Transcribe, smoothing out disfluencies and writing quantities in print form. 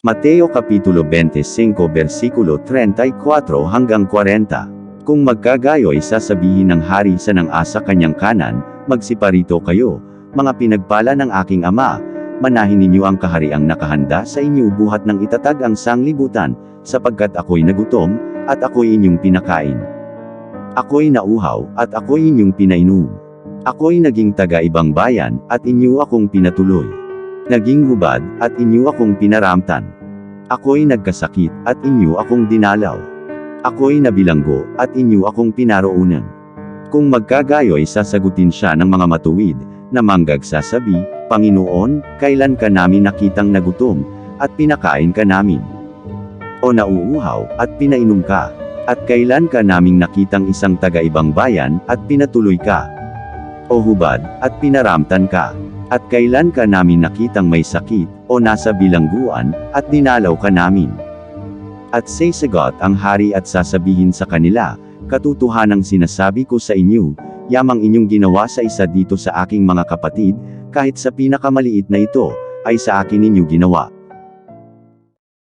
Mateo Kapitulo 25 versikulo 34 hanggang 40. Kung magkagayo'y sasabihin ng hari sa ng asa kanyang kanan, magsiparito kayo, mga pinagpala ng aking ama, manahin ninyo ang kahariang nakahanda sa inyo buhat ng itatag ang sanglibutan, sapagkat ako'y nagutom, at ako'y inyong pinakain. Ako'y nauhaw, at ako'y inyong pinainom. Ako'y naging taga-ibang bayan, at inyo akong pinatuloy. Naging hubad, at inyo akong pinaramtan. Ako'y nagkasakit, at inyo akong dinalaw. Ako'y nabilanggo, at inyo akong pinaroonan. Kung magkagayo'y sasagutin siya ng mga matuwid, na manggagsasabi, Panginoon, kailan ka namin nakitang nagutom, at pinakain ka namin? O nauuhaw, at pinainom ka? At kailan ka naming nakitang isang taga-ibang bayan, at pinatuloy ka? O hubad, at pinaramtan ka? At kailan ka namin nakitang may sakit, o nasa bilangguan, at dinalaw ka namin? At sasagot ang hari at sasabihin sa kanila, katotohanang sinasabi ko sa inyo, yamang inyong ginawa sa isa dito sa aking mga kapatid, kahit sa pinakamaliit na ito, ay sa akin ninyo ginawa.